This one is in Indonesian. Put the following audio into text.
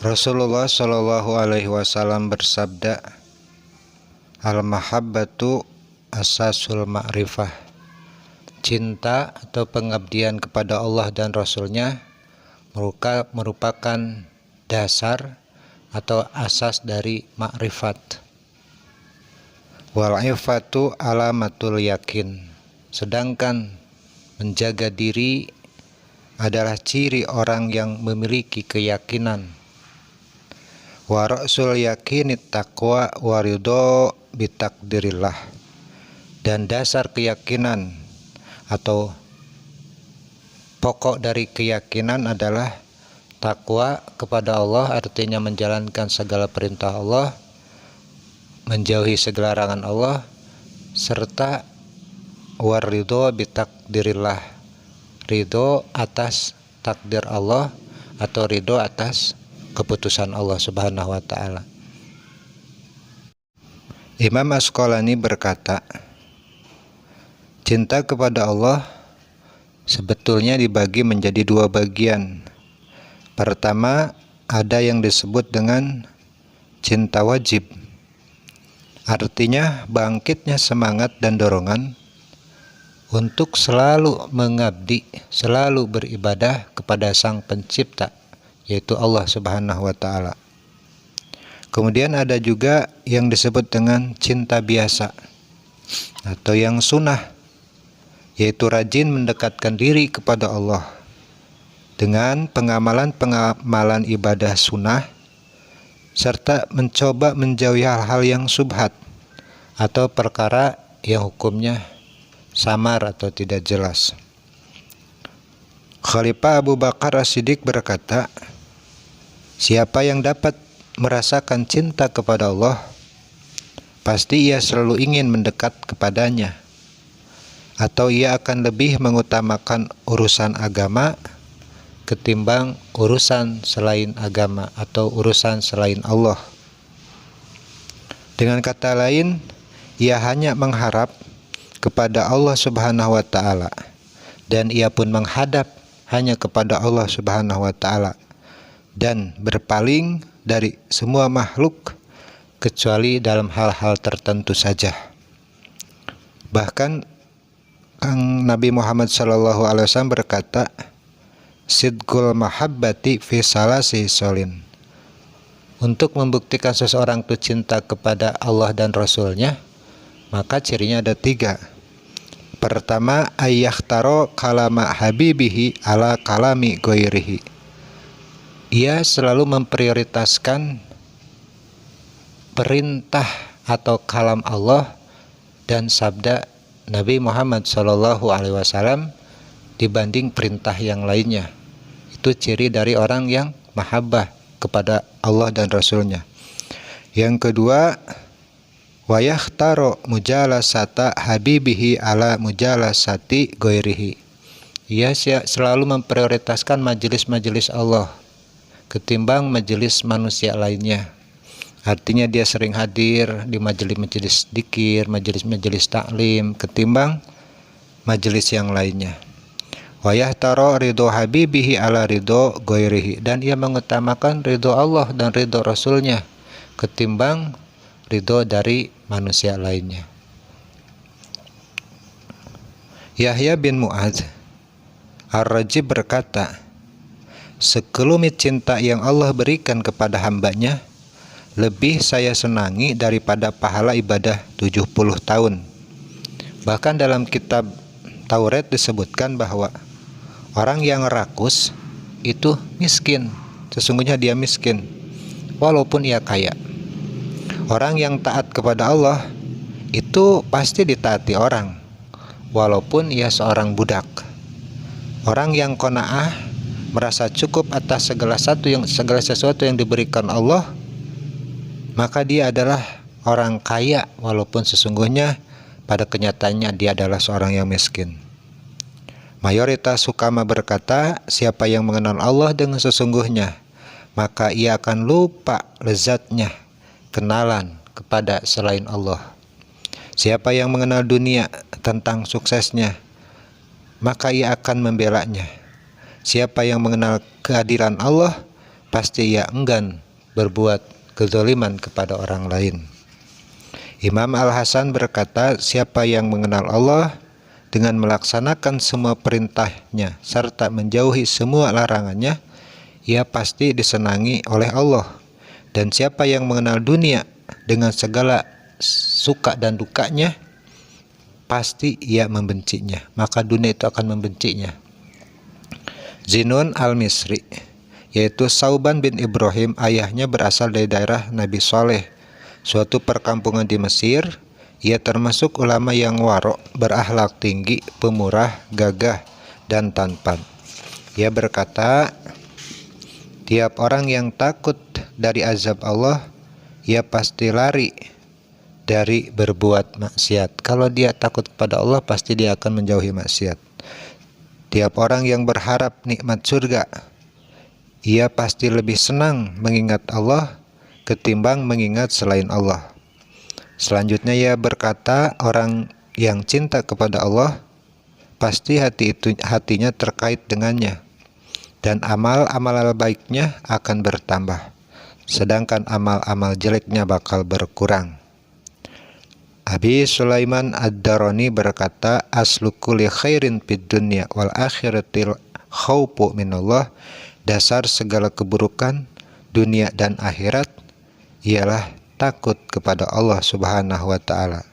Rasulullah Shallallahu Alaihi Wasallam bersabda, Al-mahabbatu asasul ma'rifah. Cinta atau pengabdian kepada Allah dan Rasulnya merupakan dasar atau asas dari makrifat. Wal-ifatu alamatul yakin. Sedangkan menjaga diri adalah ciri orang yang memiliki keyakinan. Wa ra'sul yakinit taqwa wa ridho bitakdirillah. Dan dasar keyakinan atau pokok dari keyakinan adalah takwa kepada Allah, artinya menjalankan segala perintah Allah, menjauhi segala larangan Allah, serta waridho bitakdirillah, ridho atas takdir Allah atau ridho atas keputusan Allah Subhanahu wa ta'ala. Imam Asqalani berkata, cinta kepada Allah sebetulnya dibagi menjadi dua bagian. Pertama, ada yang disebut dengan cinta wajib. Artinya bangkitnya semangat dan dorongan untuk selalu mengabdi, selalu beribadah kepada Sang Pencipta, yaitu Allah Subhanahu wa ta'ala. Kemudian ada juga yang disebut dengan cinta biasa atau yang sunnah, yaitu rajin mendekatkan diri kepada Allah dengan pengamalan ibadah sunnah, serta mencoba menjauhi hal-hal yang subhat atau perkara yang hukumnya samar atau tidak jelas. Khalifah Abu Bakar As-Siddiq berkata, siapa yang dapat merasakan cinta kepada Allah, pasti ia selalu ingin mendekat kepadanya, atau ia akan lebih mengutamakan urusan agama ketimbang urusan selain agama atau urusan selain Allah. Dengan kata lain, ia hanya mengharap kepada Allah Subhanahu wa ta'ala, dan ia pun menghadap hanya kepada Allah Subhanahu wa ta'ala, dan berpaling dari semua makhluk kecuali dalam hal-hal tertentu saja. Bahkan Nabi Muhammad SAW berkata, sidqul mahabbati fi salasi solin. Untuk membuktikan seseorang itu cinta kepada Allah dan Rasulnya, maka cirinya ada 3. Pertama, ayyahtaro kalama habibihi ala kalami ghairihi. Ia selalu memprioritaskan perintah atau kalam Allah dan sabda Nabi Muhammad SAW dibanding perintah yang lainnya. Itu ciri dari orang yang mahabbah kepada Allah dan Rasulnya. Yang kedua, wa yakhtaro mujalasata habibihi ala mujalasati ghairihi. Ia selalu memprioritaskan majelis-majelis Allah ketimbang majelis manusia lainnya. Artinya dia sering hadir di majelis-majelis dzikir, majelis-majelis taklim ketimbang majelis yang lainnya. Wa yahtaro ridho habibihi ala ridho ghairihi. Dan ia mengutamakan ridho Allah dan ridho Rasulnya ketimbang ridho dari manusia lainnya. Yahya bin Mu'adz Ar-Rajib berkata, sekelumit cinta yang Allah berikan kepada hambanya lebih saya senangi daripada pahala ibadah 70 tahun. Bahkan dalam kitab Taurat disebutkan bahwa orang yang rakus itu miskin, sesungguhnya dia miskin walaupun ia kaya. Orang yang taat kepada Allah itu pasti ditaati orang walaupun ia seorang budak. Orang yang qanaah, merasa cukup atas segala sesuatu yang diberikan Allah, maka dia adalah orang kaya walaupun sesungguhnya pada kenyataannya dia adalah seorang yang miskin. Mayoritas hukama berkata, siapa yang mengenal Allah dengan sesungguhnya, maka ia akan lupa lezatnya kenalan kepada selain Allah. Siapa yang mengenal dunia tentang suksesnya, maka ia akan membelanya. Siapa yang mengenal kehadiran Allah, pasti ia enggan berbuat kezaliman kepada orang lain. Imam Al-Hasan berkata, siapa yang mengenal Allah dengan melaksanakan semua perintahnya serta menjauhi semua larangannya, ia pasti disenangi oleh Allah. Dan siapa yang mengenal dunia dengan segala suka dan dukanya, pasti ia membencinya, maka dunia itu akan membencinya. Zinun al-Misri, yaitu Sauban bin Ibrahim, ayahnya berasal dari daerah Nabi Saleh, suatu perkampungan di Mesir. Ia termasuk ulama yang warok, berakhlak tinggi, pemurah, gagah, dan tampan. Ia berkata, tiap orang yang takut dari azab Allah, ia pasti lari dari berbuat maksiat. Kalau dia takut kepada Allah, pasti dia akan menjauhi maksiat. Tiap orang yang berharap nikmat surga, ia pasti lebih senang mengingat Allah ketimbang mengingat selain Allah. Selanjutnya ia berkata, orang yang cinta kepada Allah, pasti hatinya terkait dengannya, dan amal-amal baiknya akan bertambah, sedangkan amal-amal jeleknya bakal berkurang. Abi Sulaiman Ad-Darani berkata, aslu kulli khairin fid dunya wal akhiratil khaufu minallah, dasar segala keburukan dunia dan akhirat ialah takut kepada Allah Subhanahu wa taala.